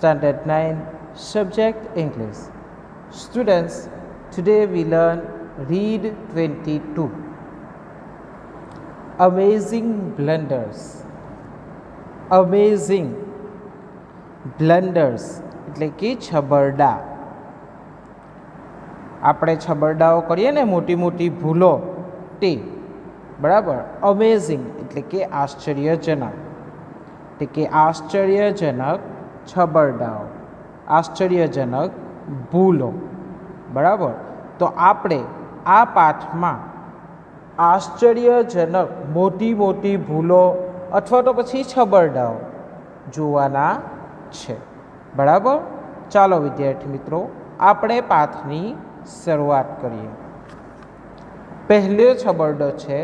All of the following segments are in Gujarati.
Standard 9, Subject English. Students, today we learn Read 22. Amazing blunders. Amazing blunders એટલે કે છબરડા. આપણે છબરડાઓ કરીએ ને મોટી મોટી ભૂલો તે બરાબર. અમેઝિંગ એટલે કે આશ્ચર્યજનક, એટલે કે આશ્ચર્યજનક છબરડાઓ, આશ્ચર્યજનક ભૂલો બરાબર. તો આપણે આ પાઠમાં આશ્ચર્યજનક મોટી મોટી ભૂલો અથવા તો પછી છબરડાઓ જોવાના છે બરાબર. ચાલો વિદ્યાર્થી મિત્રો, આપણે પાઠની શરૂઆત કરીએ. પહેલો છબરડો છે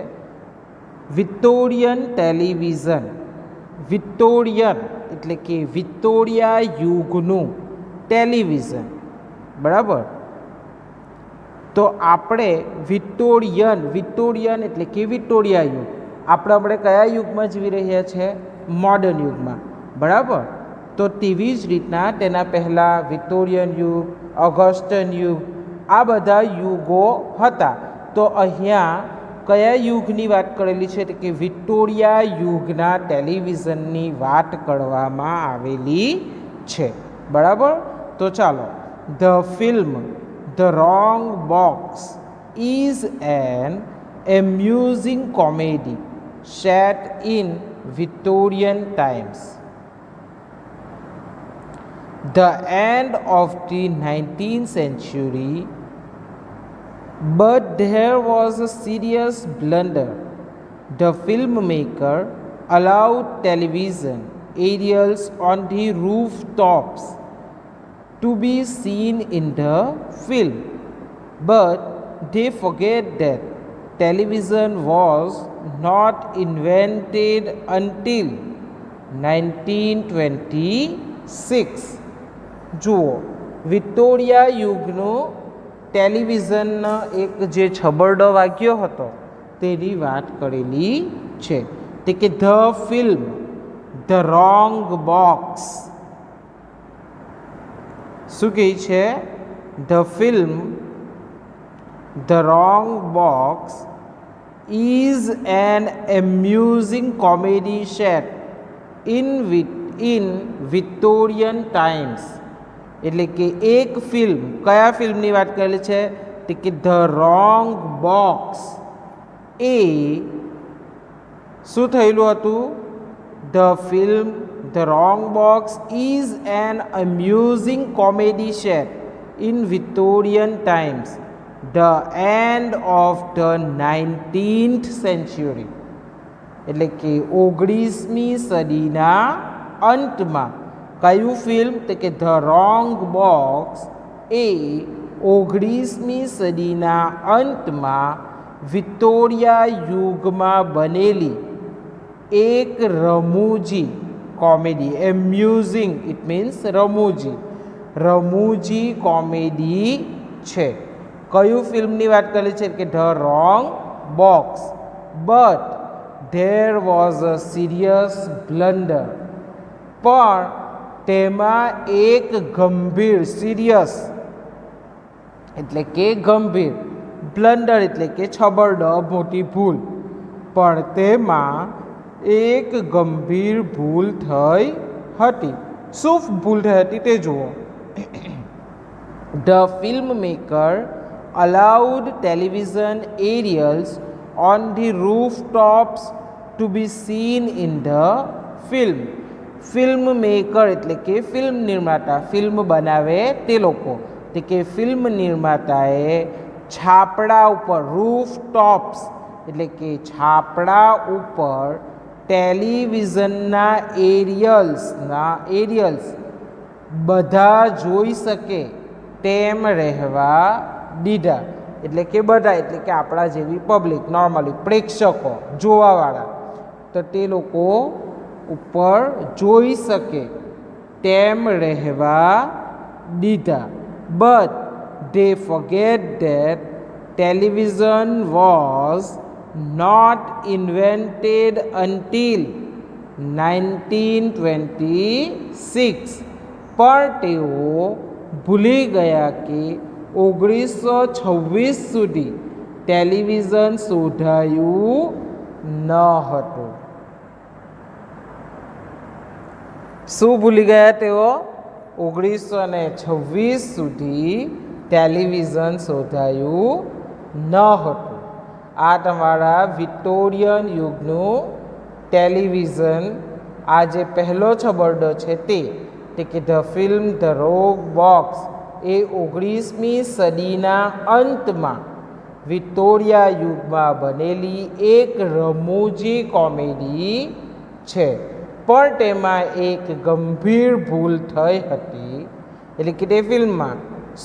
વિક્ટોરિયન ટેલિવિઝન. વિક્ટોરિયન એટલે કે વિક્ટોરિયા યુગનું ટેલિવિઝન બરાબર. તો આપણે વિક્ટોરિયન એટલે કે વિક્ટોરિયા યુગ, આપણે કયા યુગમાં જીવી રહ્યા છે? મોડર્ન યુગમાં બરાબર. તો તેવી જ રીતના તેના પહેલાં વિક્ટોરિયન યુગ, ઓગસ્ટન યુગ, આ બધા યુગો હતા. તો અહીંયા કયા યુગની વાત કરેલી છે? કે વિક્ટોરિયા યુગના ટેલિવિઝનની વાત કરવામાં આવેલી છે બરાબર. તો ચાલો, the film The Wrong Box is an amusing comedy set in Victorian times. The end of the 19th century, but there was a serious blunder. The filmmaker allowed television aerials on the rooftops to be seen in the film, but they forget that television was not invented until 1926. જુઓ, વિક્ટોરિયા યુગનો ટેલિવિઝનનો એક જે છબરડો વાગ્યો હતો તેની વાત કરેલી છે. તે કે the film the wrong box. શું કહે છે? The film the wrong box is an amusing comedy set in Victorian times. એટલે કે એક ફિલ્મ, કયા ફિલ્મની વાત કરેલી છે? કે ધ રોંગ બોક્સ. એ શું થયેલું હતું? The film The Wrong Box is an amusing comedy set in Victorian times, the end of the 19th century. એટલે કે 19મી સદીના અંતમાં કયું ફિલ્મ? તો કે ધ રોંગ બોક્સ એ 19મી સદીના અંતમાં વિક્ટોરિયા યુગમાં બનેલી એક રમૂજી કોમેડી. એમ્યુઝિંગ ઇટ મીન્સ રમૂજી કોમેડી છે. કયું ફિલ્મની વાત કરેલી છે? કે the wrong box. But there was a serious blunder. પણ તેમાં એક ગંભીર, સિરિયસ એટલે કે ગંભીર, બ્લન્ડર એટલે કે છબરડો, મોટી ભૂલ. પણ તેમાં એક ગંભીર ભૂલ થઈ હતી. શું ભૂલ થઈ હતી તે જુઓ. The film maker allowed television aerials on the rooftops to be seen in the film. Film maker એટલે કે ફિલ્મ નિર્માતા, ફિલ્મ બનાવે તે લોકો. તે કે ફિલ્મ નિર્માતાએ છાપડા ઉપર, રૂફટોપ્સ એટલે કે છાપડા ઉપર ટેલિવિઝનના એરિયલ્સ બધા જોઈ શકે તેમ રહેવા દીધા. એટલે કે બધા એટલે કે આપણા જેવી પબ્લિક, નોર્મલી પ્રેક્ષકો, જોવાવાળા, તો તે લોકો ઉપર જોઈ શકે તેમ રહેવા દીધા. But they forget that television was not invented until 1926. પણ તેઓ ભૂલી ગયા કે 1926 સુધી ટેલિવિઝન શોધાયું ન હતું. શું ભૂલી ગયા તેઓ? 1926 સુધી ટેલિવિઝન શોધાયું ન હતું. આ તમારા વિક્ટોરિયન યુગનું ટેલિવિઝન, આ જે પહેલો છબરડો છે તે કે the film the rock box એ 19મી સદીના અંતમાં વિક્ટોરિયા યુગમાં બનેલી એક રમૂજી કોમેડી છે. પણ તેમાં એક ગંભીર ભૂલ થઈ હતી. એટલે કે તે ફિલ્મમાં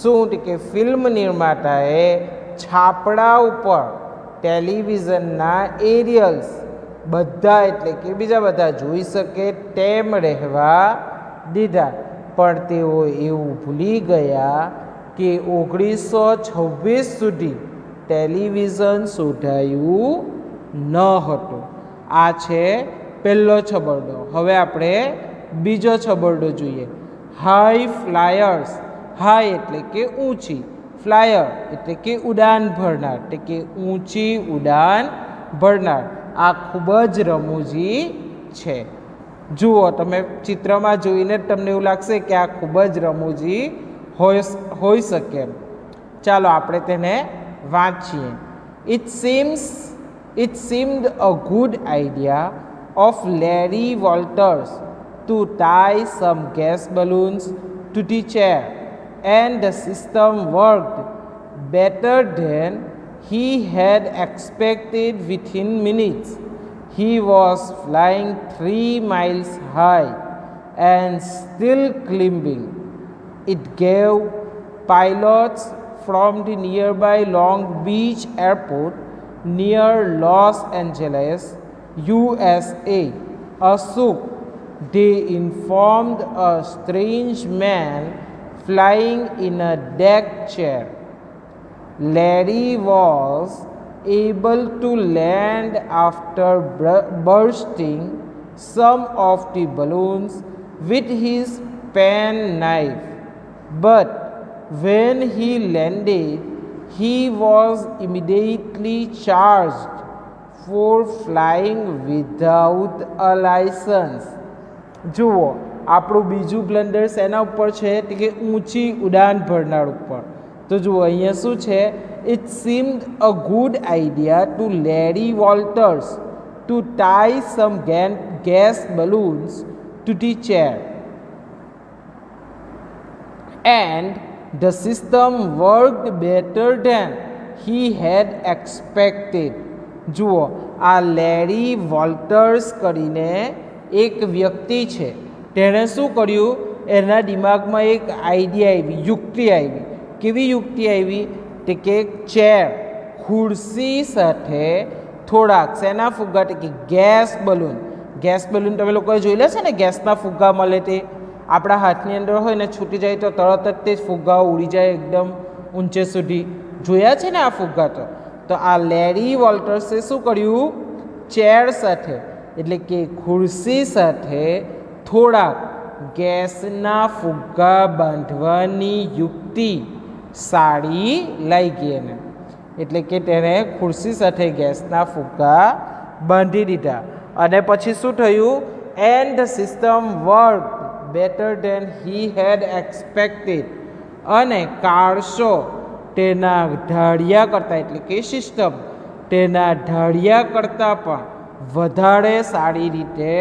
શું કે ફિલ્મ નિર્માતાએ છાપડા ઉપર ટેલિવિઝનના એરિયલ્સ બધા, એટલે કે બીજા બધા જોઈ શકે તેમ રહેવા દીધા. પણ તેઓ એવું ભૂલી ગયા કે 1926 સુધી ટેલિવિઝન શોધાયું ન હતું. આ છે પહેલો છબરડો. હવે આપણે બીજો છબરડો જોઈએ. High flyers. હાઈ એટલે કે ઊંચી, ફ્લાયર એટલે કે ઉડાન ભરનાર, એટલે કે ઊંચી ઉડાન ભરનાર. આ ખૂબ જ રમૂજી છે. જુઓ, તમે ચિત્રમાં જોઈને તમને એવું લાગશે કે આ ખૂબ જ રમૂજી હોઈ શકે. ચાલો આપણે તેને વાંચીએ. It seemed a good idea of Larry Walters to tie some gas balloons to the chair, and the system worked better than he had expected. Within minutes, he was flying 3 miles high and still climbing. It gave pilots from the nearby Long Beach Airport near Los Angeles, USA, a shock. They informed a strange man flying in a deck chair. Larry was able to land after bursting some of the balloons with his penknife. But when he landed, he was immediately charged for flying without a license. જુઓ, આપણું બીજું બ્લન્ડર શેના ઉપર છે? કે ઊંચી ઉડાન ભરનાર ઉપર. તો જુઓ અહીંયા શું છે? It seemed a good idea to Larry Walters to tie some gas balloons to the chair, and the system worked better than he had expected. જુઓ, આ લેરી વોલ્ટર્સ કરીને એક વ્યક્તિ છે. તેણે શું કર્યું? એના દિમાગમાં એક આઈડિયા આવી, યુક્તિ આવી. કેવી યુક્તિ આવી? તે કે ચેર, ખુરશી સાથે થોડાક શેના ફુગ્ગા? કે ગેસ બલૂન. ગેસ બલૂન તમે લોકોએ જોયેલા છે ને, ગેસના ફુગ્ગા મળે તે આપણા હાથની અંદર હોય ને, છૂટી જાય તો તરત જ તે ફુગ્ગાઓ ઉડી જાય એકદમ ઊંચે સુધી. જોયા છે ને આ ફુગ્ગા? તો આ લેરી વોલ્ટર્સે શું કર્યું? ચેર સાથે એટલે કે ખુરશી સાથે થોડાક ગેસના ફુગ્ગા બાંધવાની યુક્તિ સારી લાગી એને. એટલે કે તેણે ખુરશી સાથે ગેસના ફુગ્ગા બાંધી દીધા. અને પછી શું થયું? And the system work better than he had expected. અને કારસો તેના ધાડિયા કરતાં, એટલે કે સિસ્ટમ તેના ધાડિયા કરતાં પણ વધારે સારી રીતે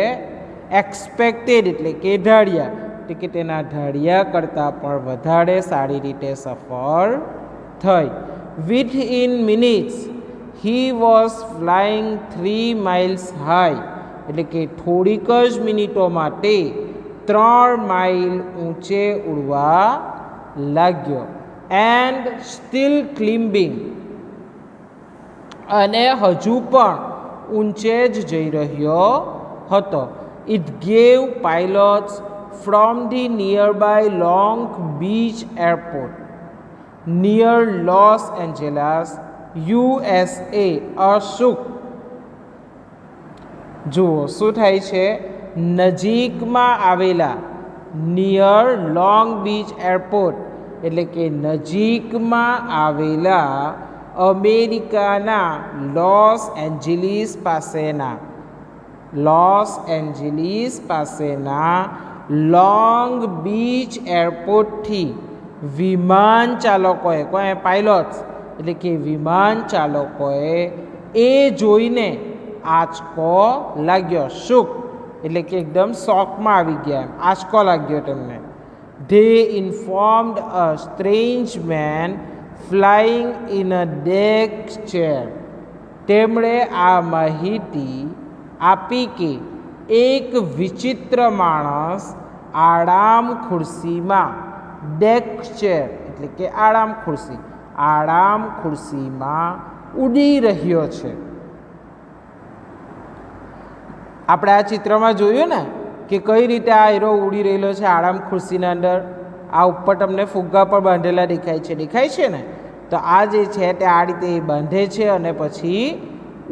એક્સપેક્ટેડ એટલે કે ધાડિયા, એટલે કે તેના ધાડિયા કરતાં પણ વધારે સારી રીતે સફળ થઈ. Within minutes he was flying 3 miles high, એટલે કે થોડીક જ મિનિટોમાં તે 3 માઇલ ઊંચે ઉડવા લાગ્યો. એન્ડ સ્ટીલ ક્લિમ્બિંગ, અને હજુ પણ ઊંચે જ જઈ રહ્યો હતો. It gave pilots from the nearby long beach airport near loss Angeles, USA, a shock. જુઓ શું થાય છે? નજીકમાં આવેલા નિયર લોંગ બીચ એરપોર્ટ, એટલે કે નજીકમાં આવેલા અમેરિકાના લોસ એન્જલિસ પાસેના લોંગ બીચ એરપોર્ટથી વિમાન ચાલકોએ, કોઈ પાયલોટ્સ એટલે કે વિમાન ચાલકોએ એ જોઈને આંચકો લાગ્યો. શુક એટલે કે એકદમ શોકમાં આવી ગયા, આંચકો લાગ્યો તેમને. They informed a strange man flying in a deck chair. તેમણે આ માહિતી આપી કે એક વિચિત્ર માણસ આરામ ખુરશીમાં, ડેક ચેર એટલે કે આરામ ખુરશીમાં ઉડી રહ્યો છે. આપણે આ ચિત્રમાં જોયું ને કે કઈ રીતે આ હીરો ઉડી રહેલો છે આરામ ખુરશીના અંદર. આ ઉપર તમને ફુગ્ગા પર બાંધેલા દેખાય છે ને. તો આ જે છે તે આ રીતે બાંધે છે અને પછી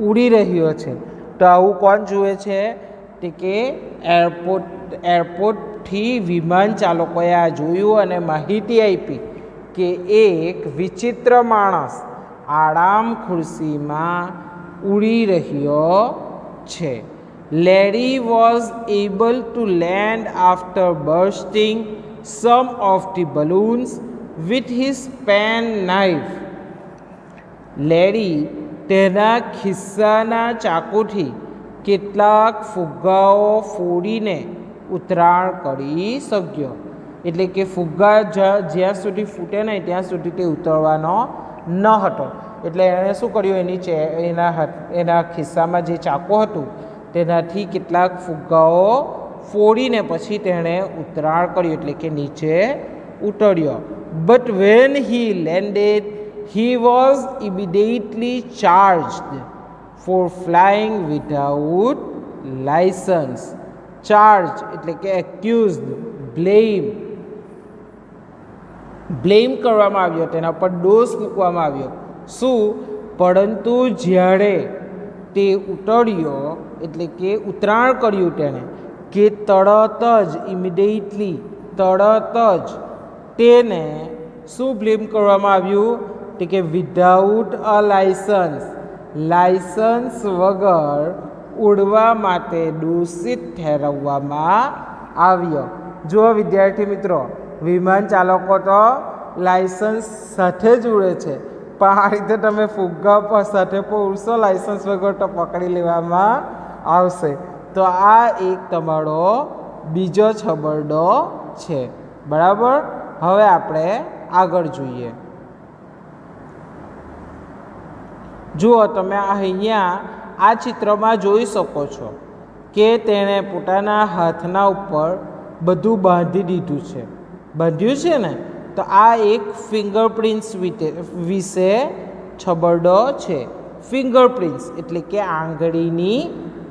ઉડી રહ્યો છે. તો આવું કોણ જુએ છે? તે કે એરપોર્ટથી વિમાન ચાલકોએ આ જોયું અને માહિતી આપી કે એક વિચિત્ર માણસ આરામ ખુરશીમાં ઉડી રહ્યો છે. Larry was able to land after bursting some of the balloons with his pen knife. Larry તેના ખિસ્સાના ચાકુથી કેટલાક ફુગ્ગાઓ ફોડીને ઉતરાણ કરી શક્યો. એટલે કે ફુગ્ગા જ્યાં સુધી ફૂટે નહીં ત્યાં સુધી તે ઉતરવાનો ન હતો. એટલે એણે શું કર્યું, એના ખિસ્સામાં જે ચાકુ હતું તેનાથી કેટલાક ફુગ્ગાઓ ફોડીને પછી તેણે ઉતરાણ કર્યું, એટલે કે નીચે ઉતર્યો. But when he landed he was immediately charged for flying without license. Charged એટલે કે accused, blame કરવામાં આવ્યો, તેના પર દોષ મૂકવામાં આવ્યો. શું? પરંતુ જ્યારે તે ઉતર્યો એટલે કે ઉતરાણ કર્યું તેણે કે તરત જ તેને શું બ્લેમ કરવામાં આવ્યું? તે કે વિધાઉટ અ લાયસન્સ વગર ઉડવા માટે દોષિત ઠેરવવામાં આવ્યો. જો વિદ્યાર્થી મિત્રો, વિમાન ચાલકો તો લાયસન્સ સાથે જ ઉડે છે, પણ આ રીતે તમે ફુગ્ગા પર સાથે પણ ઉડશો લાયસન્સ વગર તો પકડી લેવામાં આવશે. તો આ એક તમારો બીજો છબરડો છે. બરાબર. હવે આપણે આગળ જોઈએ. જુઓ, તમે અહીંયા આ ચિત્રમાં જોઈ શકો છો કે તેણે પોતાના હાથના ઉપર બધું બાંધી દીધું છે. બાંધ્યું છે ને? તો આ એક ફિંગરપ્રિન્ટ્સ વિશે છબરડો છે. ફિંગરપ્રિન્ટ્સ એટલે કે આંગળીની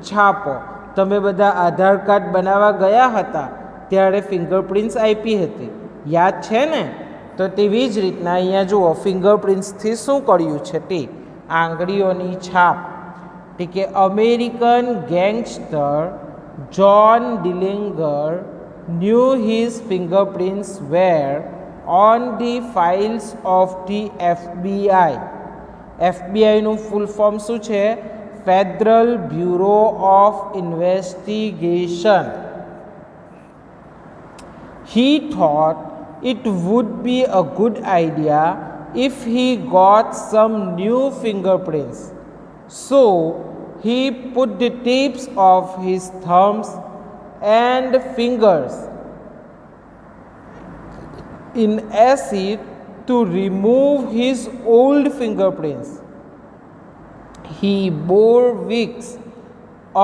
છાપો. તમે બધા આધાર કાર્ડ બનાવવા ગયા હતા ત્યારે ફિંગરપ્રિન્ટ્સ આપી હતી, યાદ છે ને? તો તેવી જ રીતના અહીંયા જુઓ, ફિંગરપ્રિન્ટ્સથી શું કર્યું છે તે આંગળીઓની છાપ. એટલે કે American gangster John Dillinger knew his fingerprints were on the files of the FBI. FBI નું ફૂલ ફોર્મ શું છે? Federal Bureau of investigation. He thought it would be a good idea if he got some new fingerprints. So he put the tips of his thumbs and fingers in acid to remove his old fingerprints. He bore weeks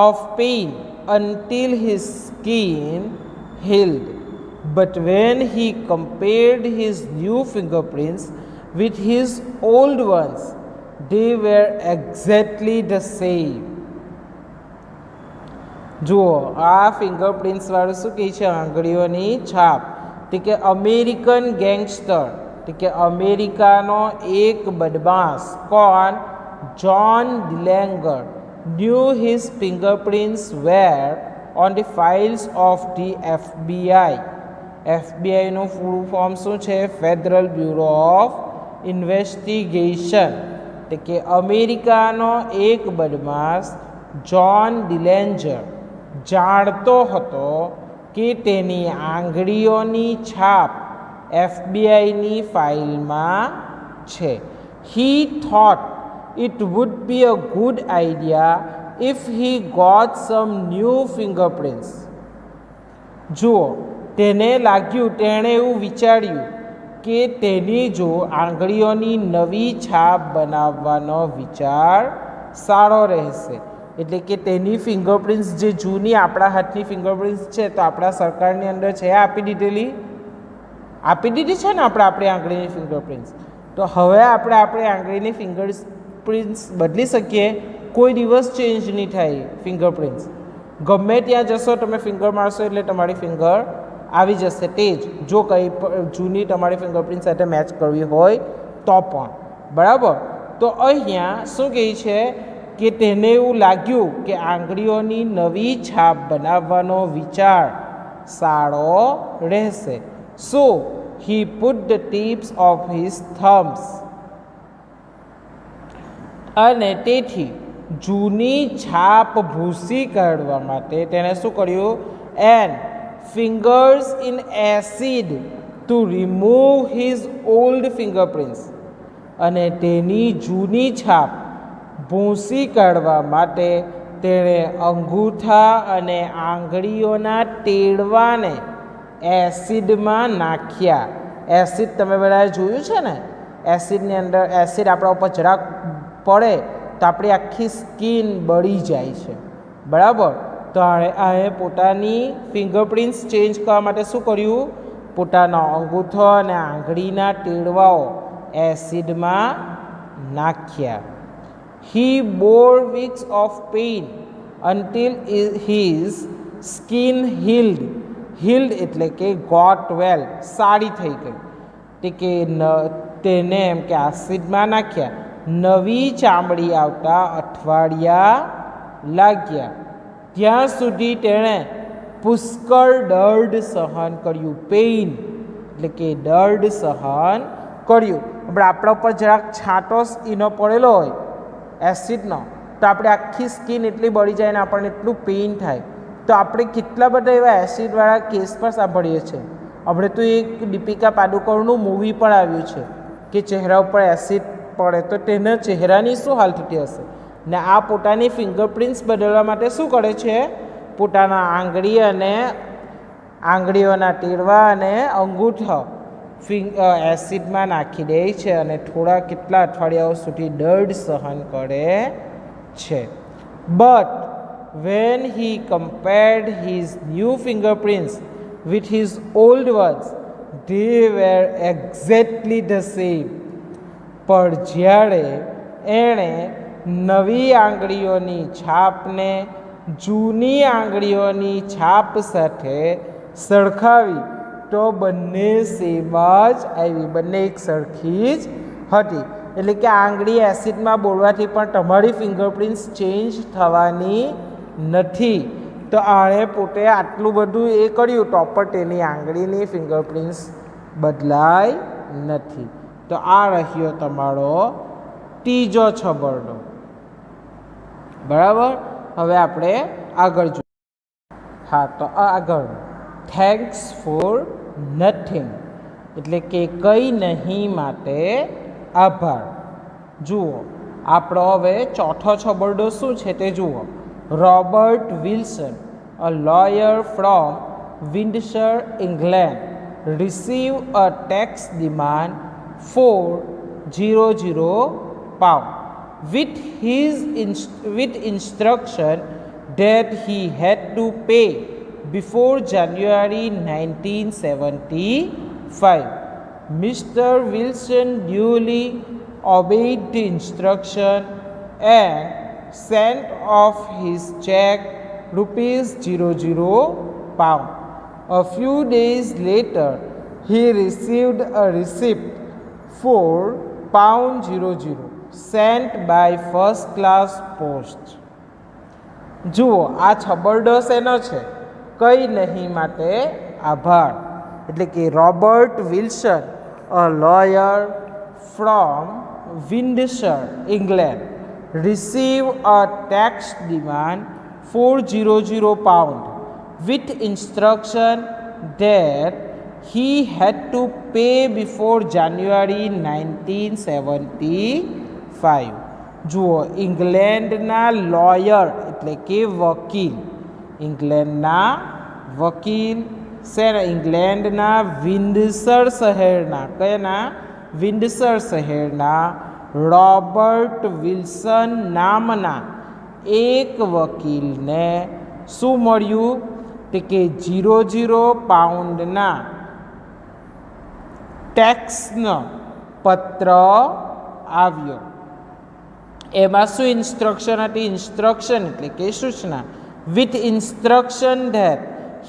of pain until his skin healed. But when he compared his new fingerprints with his old ones, they were exactly the same. જુઓ, આ ફિંગરપ્રિન્ટ્સ વાળું શું કહે છે? આંગળીઓની છાપ. તે કે અમેરિકન ગેંગસ્ટર, તે કે અમેરિકાનો એક બદમાશ. કોણ? John Dillinger. knew his fingerprints were on the files of the FBI. એફબીઆઈનું ફૂલ ફોર્મ શું છે? Federal Bureau of Investigation. એટલે કે અમેરિકાનો એક બદમાશ જ્હોન ડિલેન્જર જાણતો હતો કે તેની આંગળીઓની છાપ એફબીઆઈની ફાઇલમાં છે. He thought it would be a good idea if he got some new fingerprints. જુઓ, તેણે એવું વિચાર્યું કે તેની જો આંગળીઓની નવી છાપ બનાવવાનો વિચાર સારો રહેશે. એટલે કે તેની ફિંગરપ્રિન્ટ્સ જે જૂની આપણા હાથની ફિંગરપ્રિન્ટ્સ છે તો આપણા સરકારની અંદર છે આપી દીધી છે ને આપણી આંગળીની ફિંગરપ્રિન્ટ્સ. તો હવે આપણે આપણી આંગળીની ફિંગરપ્રિન્ટ્સ બદલી શકીએ. કોઈ દિવસ ચેન્જ નહીં થાય ફિંગરપ્રિન્ટ્સ. ગમે ત્યાં જશો તમે ફિંગર મારશો એટલે તમારી ફિંગર આવી જશે તે જ, જો કંઈ જૂની તમારી ફિંગરપ્રિન્ટ સાથે મેચ કરવી હોય તો પણ. બરાબર. તો અહીંયા શું કહે છે કે તેને એવું લાગ્યું કે આંગળીઓની નવી છાપ બનાવવાનો વિચાર સારો રહેશે. સો he put the tips of his thumbs. અને તેથી જૂની છાપ ભૂસી કાઢવા માટે તેણે શું કર્યું? and fingers in acid to remove his old fingerprints. અને તેની જૂની છાપ ભૂસી કાઢવા માટે તેણે અંગૂઠા અને આંગળીઓના ટેડવાને એસિડમાં નાખ્યા. એસિડ તમે બધાએ જોયું છે ને, એસિડની અંદર એસિડ આપણા ઉપર જરાક પડે તો આપણી આખી સ્કિન બળી જાય છે. બરાબર. તો આએ પોતાની ફિંગરપ્રિન્ટ્સ ચેન્જ કરવા માટે શું કર્યું? પોતાનો અંગૂઠો અને આંગળીના ટેડવાઓ એસિડમાં નાખ્યા. He bore weeks of pain until his skin healed. Healed એટલે કે got well, સારી થઈ ગઈ. એટલે કે તેને એમ કે એસિડમાં નાખ્યા. નવી ચામડી આવતા અઠવાડિયા લાગ્યા. ત્યાં સુધી તેણે પુષ્કળ દર્દ સહન કર્યું. પેઇન એટલે કે દર્દ સહન કર્યું. આપણે આપણા ઉપર જરાક છાંટો એનો પડેલો હોય એસિડનો તો આપણે આખી સ્કિન એટલી બળી જાય ને આપણને એટલું પેઇન થાય. તો આપણે કેટલા બધા એવા એસિડવાળા કેસ પણ સાંભળીએ છીએ. આપણે તો એક દીપિકા પાદુકોણનું મૂવી પણ આવ્યું છે કે ચહેરા ઉપર એસિડ પડે તો તેના ચહેરાની શું હાલ થતી હશે. ને આ પોતાની ફિંગરપ્રિન્ટ્સ બદલવા માટે શું કરે છે? પોતાના આંગળીઓના ટેડવા અને અંગૂઠો એસિડમાં નાખી દે છે અને કેટલા અઠવાડિયાઓ સુધી દર્દ સહન કરે છે. But when he compared his new fingerprints with his old ones, they were exactly the same. પણ જ્યારે એણે નવી આંગળીઓની છાપને જૂની આંગળીઓની છાપ સાથે સરખાવી તો બંને સેમ જ આવી, બંને એક સરખી જ હતી. એટલે કે આંગળી એસિડમાં બોળવાથી પણ તમારી ફિંગરપ્રિન્ટ્સ ચેન્જ થવાની નથી. તો આણે પોતે આટલું બધું એ કર્યું તો પણ તેની આંગળીની ફિંગરપ્રિન્ટ્સ બદલાઈ નથી. તો આ રહ્યો તમારો ત્રીજો છબરડો. બરાબર. હવે આપણે આગળ જોઈએ. હા, તો આગળ થેન્ક્સ ફોર નથિંગ એટલે કે કંઈ નહીં માટે આભાર. જુઓ, આપણો હવે ચોથો છબરડો શું છે તે જુઓ. Robert Wilson, a lawyer from Windsor, England, received a tax demand for £00 with instruction that he had to pay before January 1975. Mr. Wilson duly obeyed the instruction and sent off his check £00. A few days later, he received a receipt for £00 sent by first class post. જુઓ, આ છબરડો શેનો છે? કંઈ નહીં માટે આભાર. એટલે કે Robert Wilson, a lawyer from Windsor, England, received a tax demand £400 with instruction that he had to pay before January 1975. જુઓ, ઇંગ્લેન્ડના લોયર એટલે કે વકીલ, ઇંગ્લેન્ડના વકીલ ઇંગ્લેન્ડના વિન્ડસર શહેરના કયાના વિન્ડસર શહેરના રોબર્ટ વિલ્સન નામના એક વકીલને શું મળ્યું કે £0 ટેક્સનો પત્ર આવ્યો. એમાં શું ઇન્સ્ટ્રક્શન હતી? ઇન્સ્ટ્રક્શન એટલે કે સૂચના. With instruction that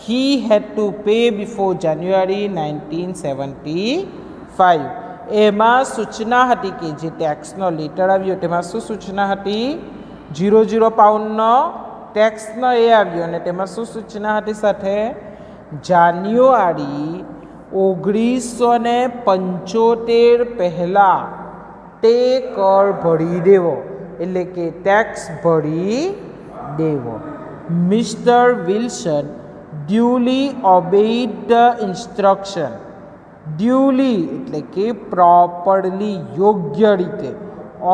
he had to pay before January 1975. એમાં સૂચના હતી કે જે ટેક્સનો લેટર આવ્યો તેમાં શું સૂચના હતી? £0 ટેક્સનો એ આવ્યો અને તેમાં શું સૂચના હતી સાથે? જાન્યુઆરી 1975 પહેલાં તે કર ભરી દેવો, એટલે કે ટેક્સ ભરી દેવો. Mister Wilson duly obeyed the instruction. duly એટલે કે પ્રોપરલી, યોગ્ય રીતે.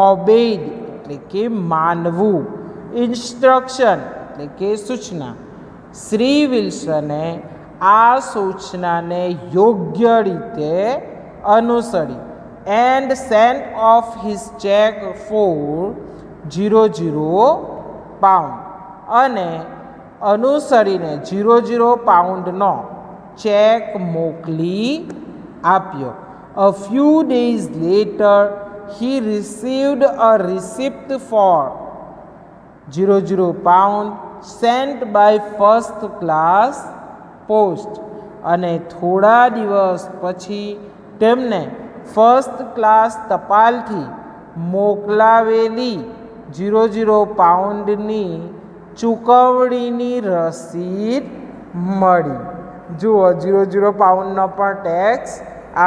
obeyed એટલે કે માનવું. ઇન્સ્ટ્રક્શન એટલે કે સૂચના. શ્રી વિલ્સને આ સૂચનાને યોગ્ય રીતે અનુસરી and sent off his check for £0 અને અનુસરીને £0 ચેક મોકલી આપ્યો. A few days later he received a receipt for £0 sent by first class post અને થોડા દિવસ પછી તેમને ફર્સ્ટ ક્લાસ ટપાલથી મોકલાવેલી £0 ચૂકવણીની રસીદ મળી. જુઓ, £0 પણ ટેક્સ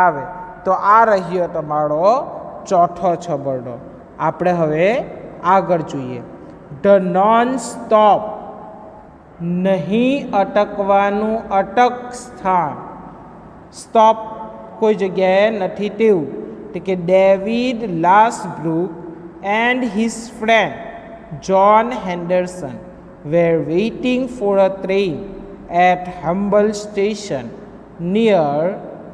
આવે. તો આ રહ્યો તમારો ચોથો છબરડો. આપણે હવે આગળ જોઈએ. ધ નોન સ્ટોપ, નહીં અટકવાનું અટક સ્થાન. સ્ટોપ કોઈ જગ્યાએ નથી તેવું. તો કે David Lasbrook and his friend John Henderson were waiting for a train at Humble Station near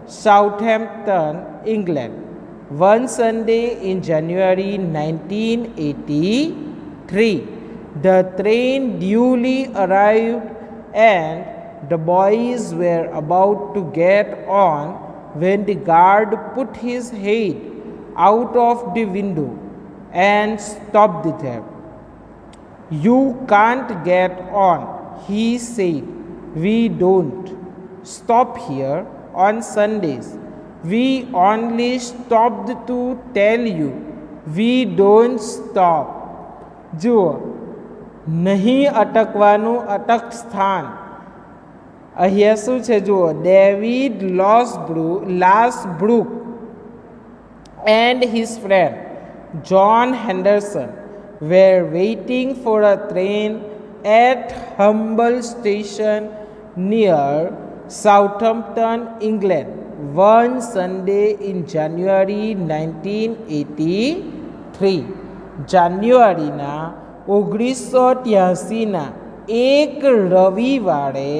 Southampton, England, one Sunday in January 1983. The train duly arrived and the boys were about to get on when the guard put his head out of the window and stopped them. You can't get on, he said. We don't stop here on Sundays. We only stopped to tell you we don't stop. જુઓ, નહીં અટકવાનું અટક સ્થાન. અહીંયા શું છે? જુઓ, David લાસબ્રુક and his friend John Henderson were waiting for a train at Humble Station near Southampton, England, one Sunday in January 1983. જાન્યુઆરીના 1983ના એક રવિવારે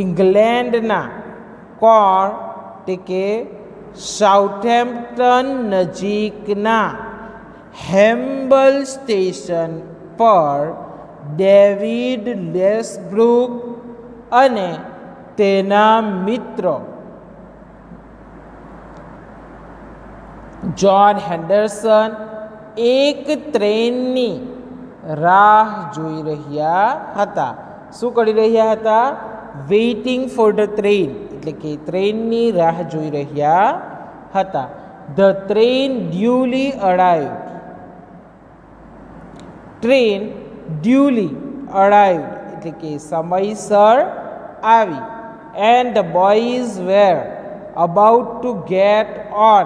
ઇંગ્લેન્ડના કોણ તે કે સાઉથેમ્પ્ટન નજીકના હેમ્બલ સ્ટેશન પર ડેવિડ લેસબ્રુક અને તેના મિત્રો જ્હોન હેન્ડરસન એક ટ્રેનની રાહ જોઈ રહ્યા હતા. શું કરી રહ્યા હતા? વેઇટિંગ ફોર ધ ટ્રેન, એટલે કે ટ્રેનની રાહ જોઈ રહ્યા હતા. The train duly arrived. Train duly arrived એટલે કે સમયસર આવી. and the boys were about to get on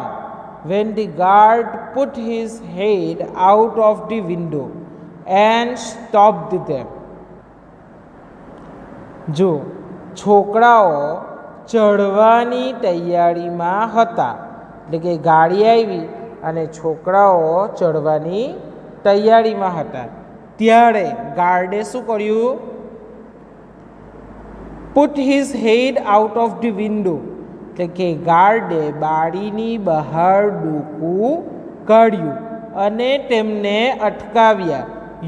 when the guard put his head out of the window and stopped them. જો છોકરાઓ ચડવાની તૈયારીમાં હતા, એટલે કે ગાડી આવી અને છોકરાઓ ચડવાની તૈયારીમાં હતા ત્યારે ગાર્ડે શું કર્યું? Put his head out of the window, એટલે કે ગાર્ડે બારીની બહાર ડોકું કાઢ્યું અને તેમને અટકાવ્યા.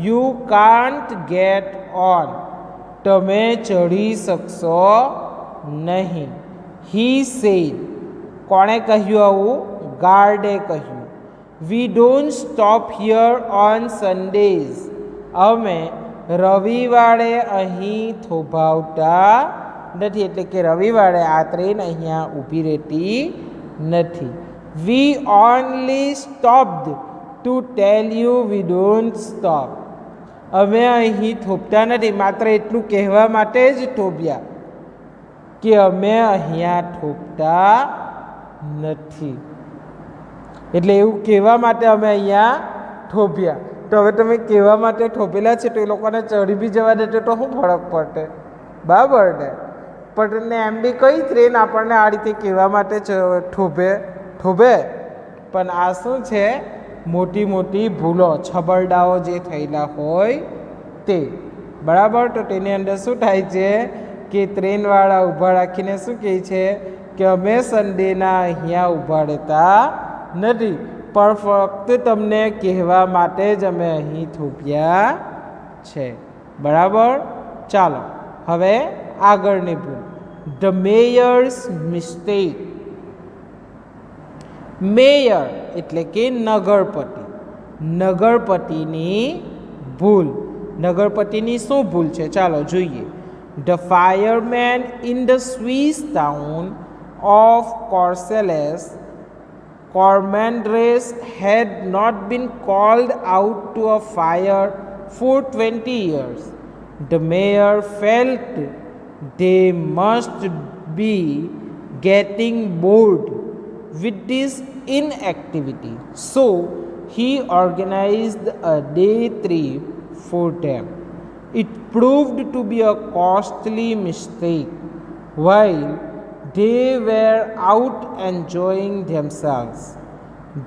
યુ કાન્ટ ગેટ ઓન, તમે ચઢી શકશો નહીં. હી સેડ, કોણે કહ્યું આવું? ગાર્ડે કહ્યું. વી don't stop here on Sundays, અમે રવિવારે અહીં થોભાવતા નથી, એટલે કે રવિવારે આ ટ્રેન અહીંયા ઊભી રહેતી નથી. We only stopped to tell you we don't stop, અમે અહીં થોભતા નથી, માત્ર એટલું કહેવા માટે જ થોભ્યા કે અમે અહીંયા થોભતા નથી. એટલે એવું કહેવા માટે અમે અહીંયા થોભ્યા. તો હવે તમે કહેવા માટે થોભેલા છે તો એ લોકોને ચડી બી જવા દે તો શું ફરક પડે? બરાબર ને? પણ એમ બી કઈ ટ્રેન આપણને આ રીતે કહેવા માટે થોભે. પણ આ શું છે? મોટી મોટી ભૂલો, છબરડાઓ જે થયેલા હોય તે. બરાબર? તો તેની અંદર શું થાય છે કે ટ્રેનવાળા ઊભા રાખીને શું કહે છે કે અમે સન્ડેના અહીંયા ઊભા રહેતા નથી, પણ ફક્ત તમને કહેવા માટે જ અમે અહીં થોભ્યા છે. બરાબર? ચાલો હવે આગળની ભૂલ. The Meyers mistake. મેયર એટલે કે નગરપતિ, નગરપતિની ભૂલ. નગરપતિની શું ભૂલ છે? ચાલો જોઈએ. The fireman in the Swiss town of Cormandres had not been called out to a fire for 20 years. The mayor felt they must be getting bored with this inactivity, so he organized a day trip for them. It proved to be a costly mistake. While they were out enjoying themselves,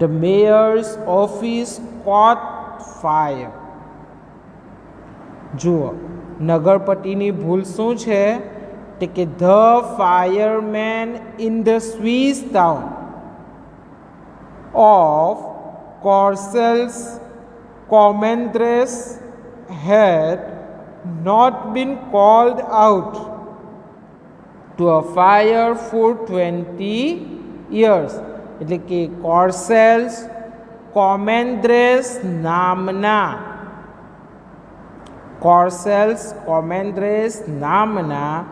the mayor's office caught fire. જુઓ, નગરપતિની ભૂલ શું છે? કે the fireman in the Swiss town of Cormandres had not been called out to a fire for 20 years. એટલે કે Cormandres નામના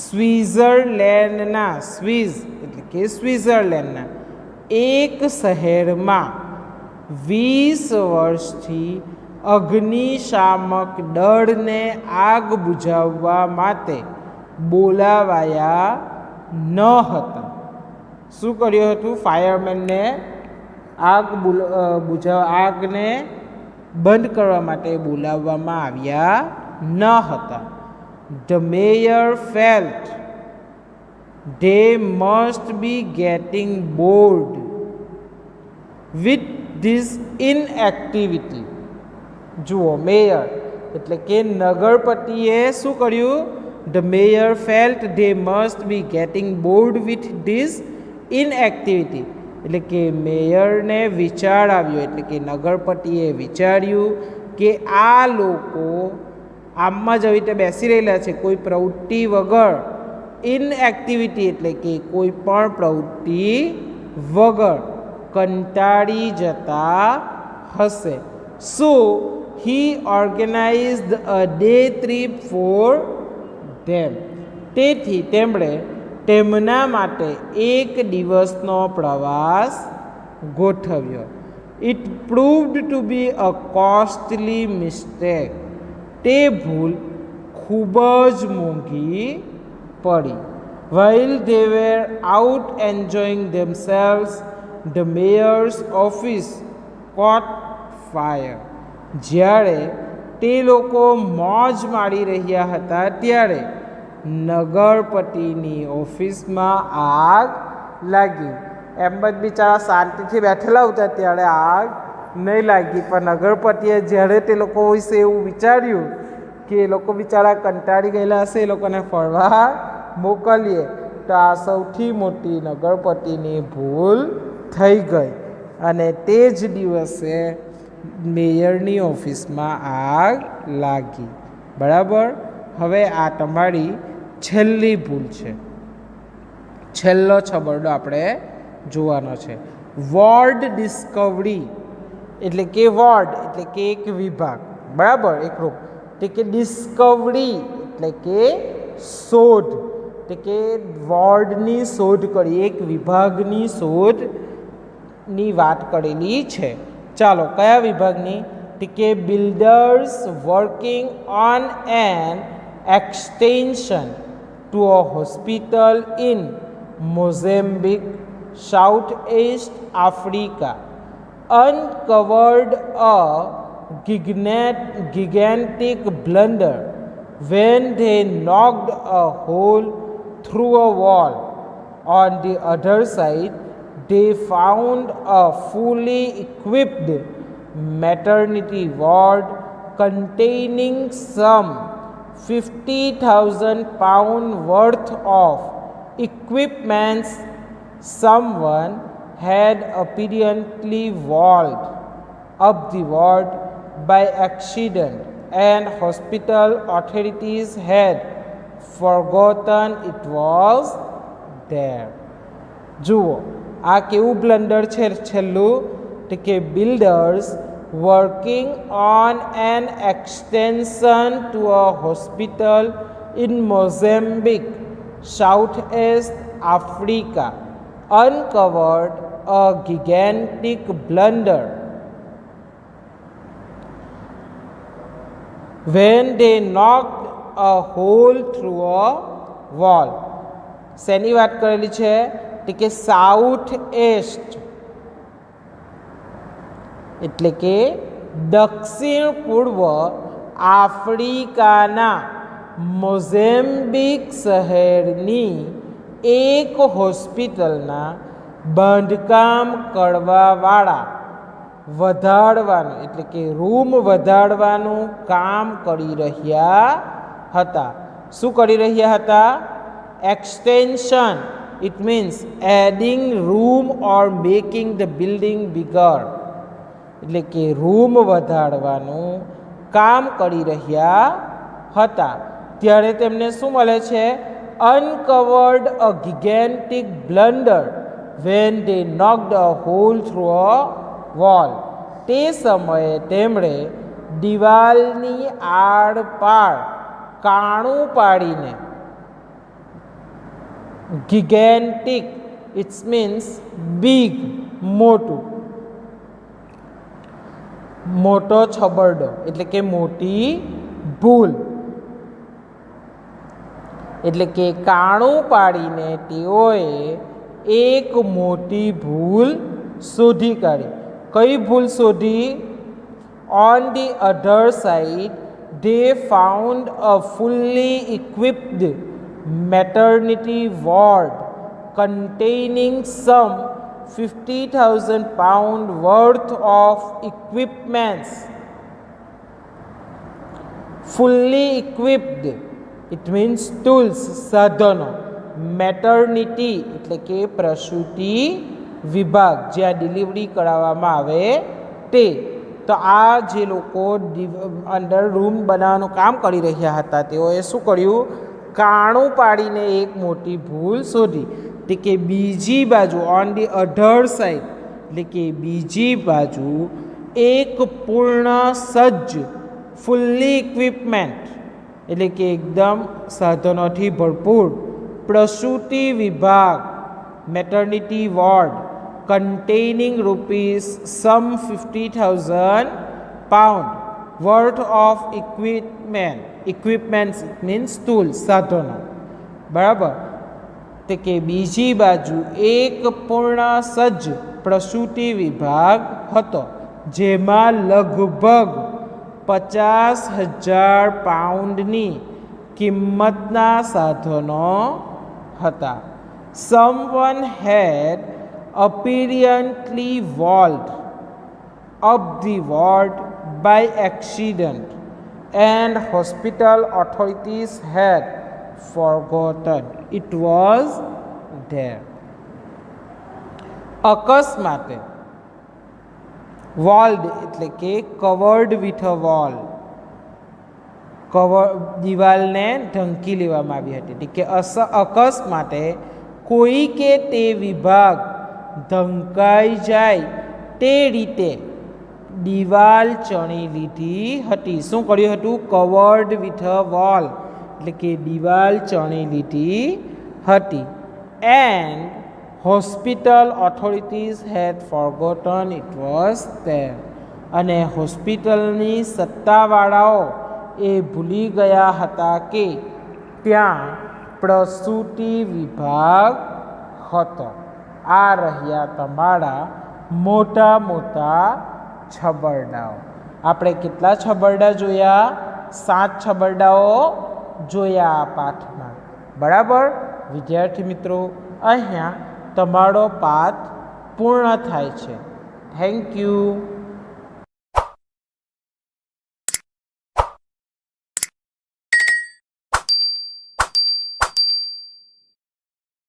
સ્વિટ્ઝરલેન્ડના, સ્વિઝ એટલે કે સ્વિટ્ઝરલેન્ડના એક શહેરમાં 20 વર્ષથી અગ્નિશામક દળને આગ બુઝાવવા માટે બોલાવાયા ન હતા. શું કર્યું હતું? ફાયરમેનને આગને બંધ કરવા માટે બોલાવવામાં આવ્યા ન હતા. The mayor felt they must be getting bored with this inactivity. જુઓ, મેયર એટલે કે નગરપતિએ શું કર્યું? The mayor felt they must be getting bored with this inactivity. એટલે કે મેયરને વિચાર આવ્યો, એટલે કે નગરપતિએ વિચાર્યું કે આ લોકો આમમાં જ આવી રીતે બેસી રહેલા છે, કોઈ પ્રવૃત્તિ વગર. ઇનએક્ટિવિટી એટલે કે કોઈ પણ પ્રવૃત્તિ વગર કંટાળી જતા હશે. સો he organized a day trip for them. તેથી તેમણે તેમના માટે એક દિવસનો પ્રવાસ ગોઠવ્યો. It proved to be a costly mistake. તે ભૂલ ખૂબ જ મોંઘી પડી. while they were out enjoying themselves, the mayor's office caught fire. જ્યારે તે લોકો મોજ માણી રહ્યા હતા ત્યારે નગરપતિની ઓફિસમાં આગ લાગી. એમ જ બિચારા શાંતિથી બેઠેલા હતા ત્યારે આગ નહીં લાગી, પણ નગરપતિએ જ્યારે તે લોકો વિશે એવું વિચાર્યું કે એ લોકો બિચારા કંટાળી ગયેલા હશે, એ લોકોને ફરવા મોકલીએ, તો આ સૌથી મોટી નગરપતિની ભૂલ થઈ ગઈ અને તે જ દિવસે મેયરની ઓફિસમાં આગ લાગી. બરાબર. હવે આ તમારી છેલ્લી ભૂલ છે. છેલ્લો છબરડો આપણે જોવાનો છે. વોર્ડ ડિસ્કવરી એટલે કે વોર્ડ એટલે કે એક વિભાગ, બરાબર, એક રૂપ, એટલે કે ડિસ્કવરી એટલે કે શોધ, એટલે કે વોર્ડની શોધ કરી, એક વિભાગની શોધની વાત કરેલી છે. ચાલો, કયા વિભાગની? કે builders working on an extension to a hospital in Mozambique, Southeast Africa, uncovered a gigantic blunder when they knocked a hole through a wall. On the other side, they found a fully equipped maternity ward containing some 50,000 pounds worth of equipment someone had apparently walled up the ward by accident, and hospital authorities had forgotten it was there. જુઓ, આ કેવું બ્લન્ડર છે છેલ્લું? કે builders working on an extension to a hospital in Mozambique, Southeast Africa, uncovered a gigantic blunder when they knocked a hole through a wall. શેની વાત કરેલી છે? કે સાઉથ એસ્ટ એટલે કે દક્ષિણ પૂર્વ આફ્રિકાના મોઝેમ્બિક શહેરની એક હોસ્પિટલના બાંધકામ કરવાવાળા વધારવાનું એટલે કે રૂમ વધારવાનું કામ કરી રહ્યા હતા. શું કરી રહ્યા હતા? Extension. It means adding room or making the building bigger, એટલે કે રૂમ વધારવાનું કામ કરી રહ્યા હતા. ત્યારે તેમને શું મળે છે? Uncovered a gigantic blunder when they knocked a hole through a wall. તે સમયે તેમણે દિવાલની આડપાડ કાણું પાડીને, ગિગેન્ટિક ઇટ્સ મીન્સ બિગ, મોટું, મોટો છબરડો એટલે કે મોટી ભૂલ, એટલે કે કાણું પાડીને તેઓએ એક મોટી ભૂલ શોધી કાઢી. કઈ ભૂલ શોધી? On the other side they found a fully equipped maternity ward containing some 50,000 pounds worth of equipments. Fully equipped, it means tools, સાધનો. મેટર્નિટી એટલે કે પ્રસૂતિ વિભાગ, જ્યાં ડિલિવરી કરાવવામાં આવે તે. તો આ જે લોકો અંદર રૂમ બનાવવાનું કામ કરી રહ્યા હતા તેઓએ શું કર્યું? કાણું પાડીને એક મોટી ભૂલ શોધી. એટલે કે બીજી બાજુ, ઓન ધી અધર સાઇડ એટલે કે બીજી બાજુ એક પૂર્ણ સજ્જ, ફુલ્લી ઇક્વિપમેન્ટ એટલે કે એકદમ સાધનોથી ભરપૂર પ્રસૂતિ વિભાગ, maternity ward, containing rupees some 50,000 pound worth of equipment. Equipments means tools, સાધનો. બરાબર. તે કે બીજી બાજુ એક પૂર્ણ સજ્જ પ્રસૂતિ વિભાગ હતો, જેમાં લગભગ 50,000 પાઉન્ડની કિંમતના સાધનો હતા. Someone had apparently walled up the ward by accident and hospital authorities had forgotten it was there. અકસ્માતે વોલ્ડ એટલે કે કવર્ડ વિથ અ વોલ, દિવાલને ઢંકી લેવામાં આવી હતી કે અકસ્માતે કોઈકે તે વિભાગ ઢંકાઈ જાય તે રીતે દિવાલ ચણી લીધી હતી. શું કર્યું હતું? કવર્ડ વિથ અ વોલ એટલે કે દિવાલ ચણી લીધી હતી. And hospital authorities had forgotten it was there, અને હોસ્પિટલની સત્તાવાળાઓ એ ભૂલી ગયા હતા કે ત્યાં પ્રસૂતિ વિભાગ હતો. આ રહ્યા તમારા મોટા મોટા છબરડાઓ. આપણે કેટલા છબરડા જોયા? 7 છબરડાઓ જોયા આ પાઠમાં. બરાબર વિદ્યાર્થી મિત્રો, અહીંયા તમારો પાઠ પૂર્ણ થાય છે. Thank you.